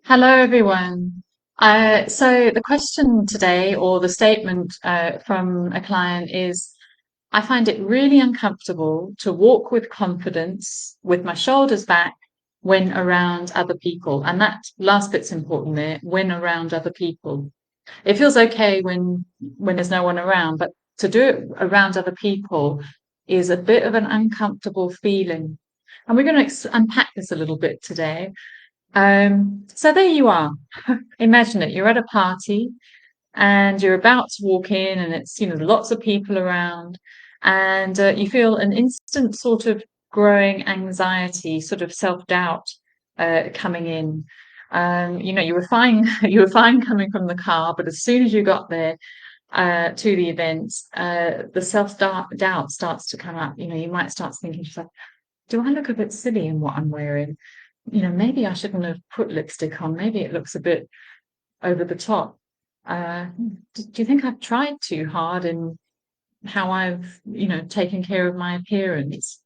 Hello, everyone. So the question today, or the statement from a client is, I find it really uncomfortable to walk with confidence with my shoulders back when around other people. And that last bit's important there, when around other people. It feels okay when there's no one around, but to do it around other people is a bit of an uncomfortable feeling. And we're going to unpack this a little bit today. So there you are. Imagine it. You're at a party and you're about to walk in, and it's, lots of people around, and you feel an instant sort of growing anxiety, sort of self-doubt coming in. You were fine, you were fine coming from the car, but as soon as you got there to the event, the self-doubt starts to come up. You might start thinking to yourself, do I look a bit silly in what I'm wearing? Maybe I shouldn't have put lipstick on. Maybe it looks a bit over the top. Uh, do you think I've tried too hard in how I've, taken care of my appearance?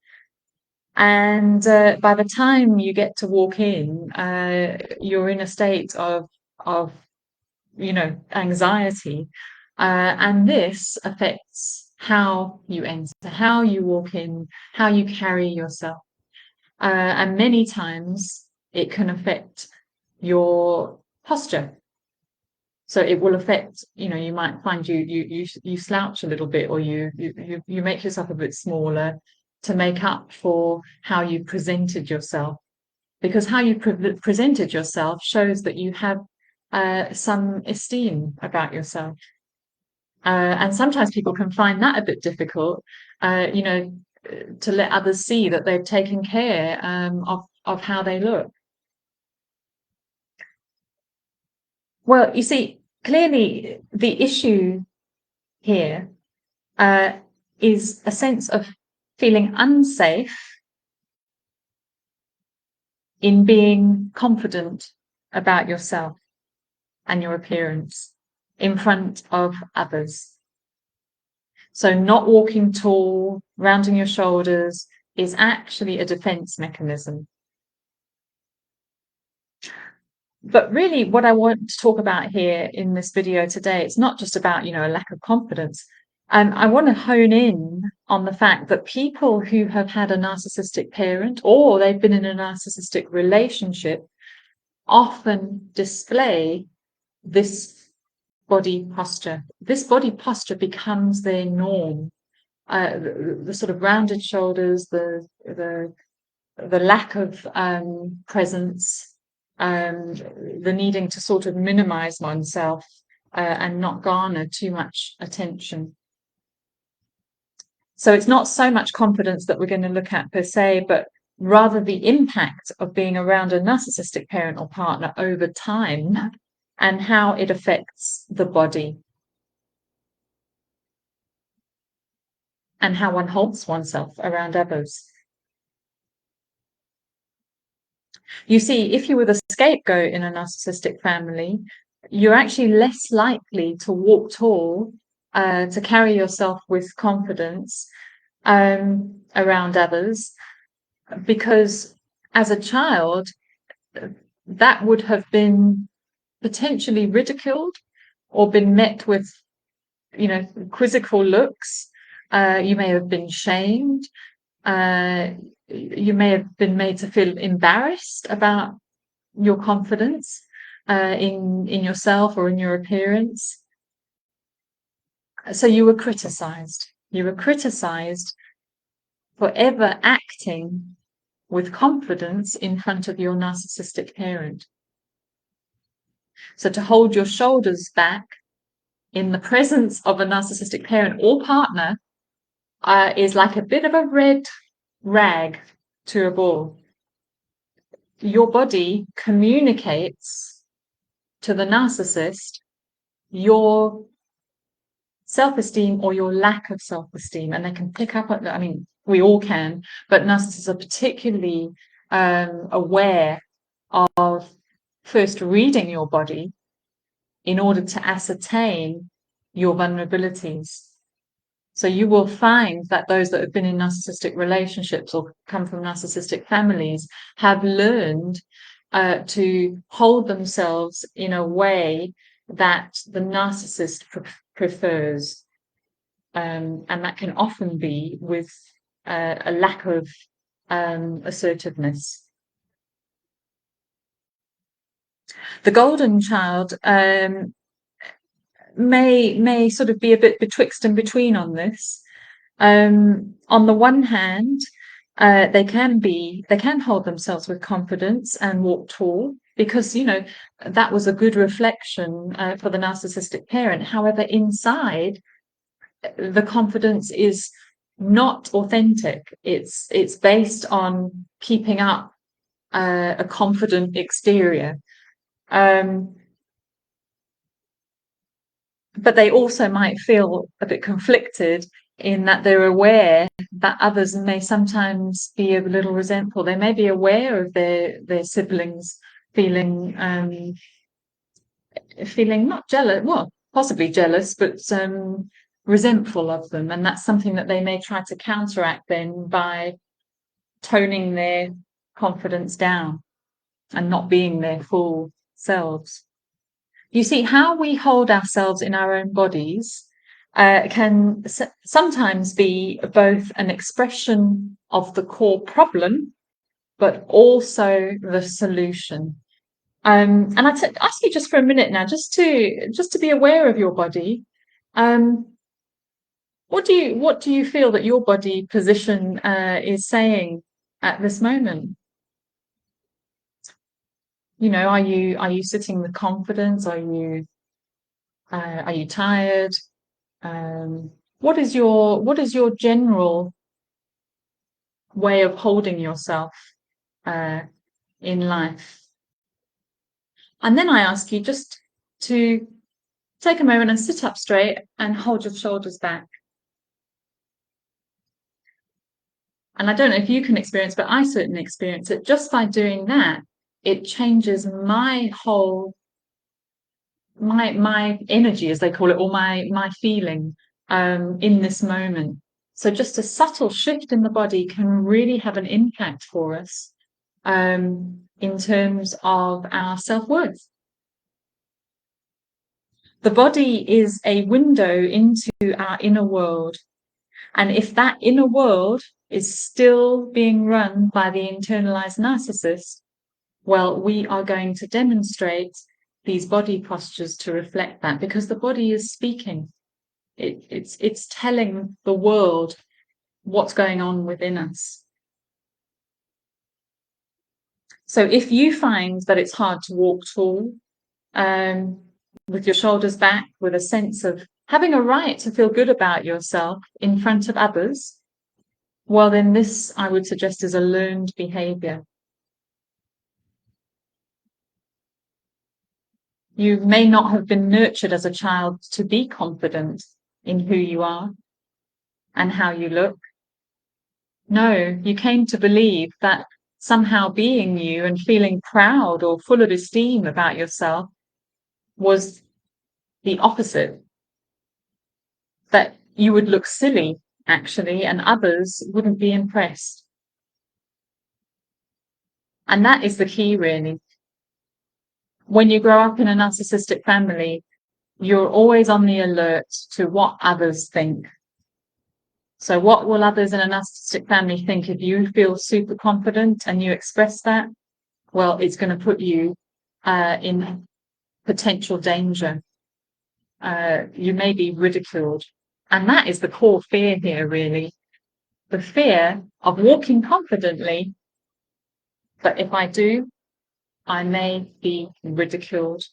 And by the time you get to walk in, you're in a state of, anxiety. And this affects how you enter, how you walk in, how you carry yourself. And many times it can affect your posture. So it will affect, you might find you slouch a little bit, or you make yourself a bit smaller to make up for how you presented yourself. Because how you presented yourself shows that you have some esteem about yourself. And sometimes people can find that a bit difficult, to let others see that they've taken care of how they look. Well, you see, clearly the issue here uh, is a sense of feeling unsafe in being confident about yourself and your appearance in front of others. So not walking tall, rounding your shoulders is actually a defense mechanism. But really, what I want to talk about here in this video today, it's not just about, a lack of confidence. I want to hone in on the fact that people who have had a narcissistic parent, or they've been in a narcissistic relationship, often display this body posture. This body posture becomes their norm. The sort of rounded shoulders, the lack of presence, the needing to sort of minimize oneself and not garner too much attention. So it's not so much confidence that we're going to look at per se, but rather the impact of being around a narcissistic parent or partner over time and how it affects the body and how one holds oneself around others. You see, if you were the scapegoat in a narcissistic family, you're actually less likely to walk tall, to carry yourself with confidence around others, because as a child, that would have been potentially ridiculed or been met with, quizzical looks. You may have been shamed. You may have been made to feel embarrassed about your confidence in yourself or in your appearance. So you were criticized. You were criticized for ever acting with confidence in front of your narcissistic parent. So to hold your shoulders back in the presence of a narcissistic parent or partner is like a bit of a red rag to a bull. Your body communicates to the narcissist your self-esteem or your lack of self-esteem, and they can pick up on that. I mean, we all can, but narcissists are particularly aware of first reading your body in order to ascertain your vulnerabilities. So you will find that those that have been in narcissistic relationships or come from narcissistic families have learned to hold themselves in a way that the narcissist prefers. And that can often be with a lack of assertiveness. The golden child may sort of be a bit betwixt and between on this. On the one hand, they can hold themselves with confidence and walk tall because that was a good reflection for the narcissistic parent. However, inside, the confidence is not authentic. It's based on keeping up a confident exterior. But they also might feel a bit conflicted in that they're aware that others may sometimes be a little resentful. They may be aware of their siblings feeling not jealous, well, possibly jealous, but resentful of them. And that's something that they may try to counteract then by toning their confidence down and not being their full selves. You see, how we hold ourselves in our own bodies can sometimes be both an expression of the core problem, but also the solution. And I ask you just for a minute now, just to be aware of your body. What do you feel that your body position is saying at this moment? Are you sitting with confidence? Are you tired? What is your general way of holding yourself in life? And then I ask you just to take a moment and sit up straight and hold your shoulders back. And I don't know if you can experience, but I certainly experience it. Just by doing that, it changes my whole my energy, as they call it, or my feeling in this moment. So just a subtle shift in the body can really have an impact for us in terms of our self-worth. The body is a window into our inner world. And if that inner world is still being run by the internalized narcissist, well, we are going to demonstrate these body postures to reflect that, because the body is speaking. It's telling the world what's going on within us. So if you find that it's hard to walk tall, with your shoulders back, with a sense of having a right to feel good about yourself in front of others, well, then this, I would suggest, is a learned behavior. You may not have been nurtured as a child to be confident in who you are and how you look. No, you came to believe that somehow being you and feeling proud or full of esteem about yourself was the opposite. That you would look silly, actually, and others wouldn't be impressed. And that is the key, really. When you grow up in a narcissistic family, you're always on the alert to what others think. So what will others in a narcissistic family think if you feel super confident and you express that? Well, it's going to put you in potential danger. You may be ridiculed. And that is the core fear here, really. The fear of walking confidently, but if I do, I may be ridiculed.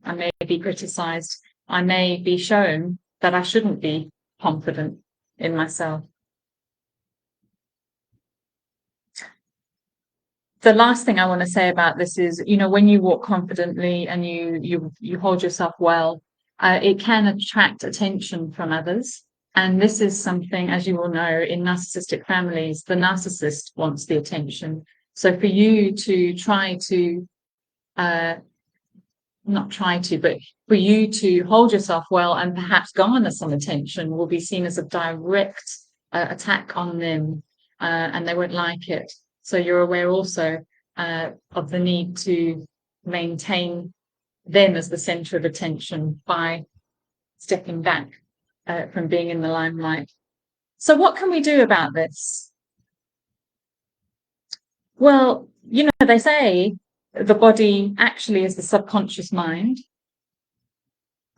I may be criticized. I may be shown that I shouldn't be confident in myself. The last thing I want to say about this is, when you walk confidently and you hold yourself well, it can attract attention from others. And this is something, as you all know, in narcissistic families, the narcissist wants the attention. So for you to try to, not try to, but for you to hold yourself well and perhaps garner some attention will be seen as a direct attack on them, and they won't like it. So you're aware also of the need to maintain them as the center of attention by stepping back from being in the limelight. So what can we do about this? Well, they say the body actually is the subconscious mind.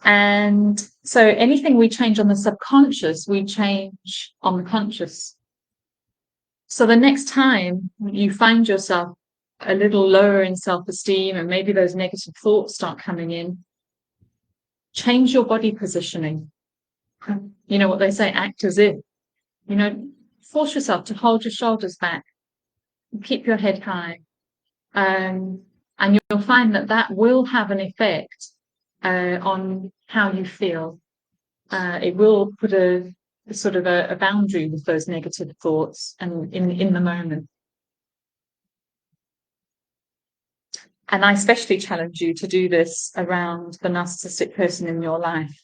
And so anything we change on the subconscious, we change on the conscious. So the next time you find yourself a little lower in self-esteem and maybe those negative thoughts start coming in, change your body positioning. You know what they say, act as if. Force yourself to hold your shoulders back, keep your head high. And you'll find that will have an effect on how you feel. It will put a sort of a boundary with those negative thoughts and in the moment. And I especially challenge you to do this around the narcissistic person in your life,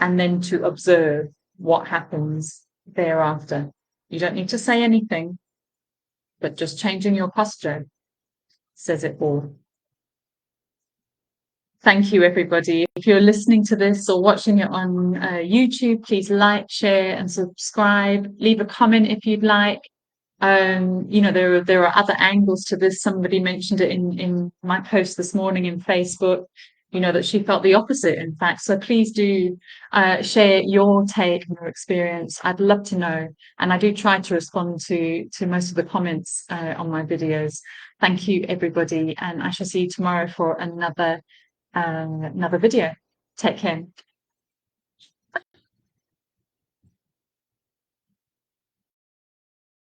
and then to observe what happens thereafter. You don't need to say anything, but just changing your posture says it all. Thank you, everybody. If you're listening to this or watching it on YouTube, please like, share, and subscribe. Leave a comment if you'd like. There are other angles to this. Somebody mentioned it in my post this morning in Facebook, that she felt the opposite, in fact. So please do share your take and your experience. I'd love to know. And I do try to respond to most of the comments on my videos. Thank you, everybody. And I shall see you tomorrow for another video. Take care.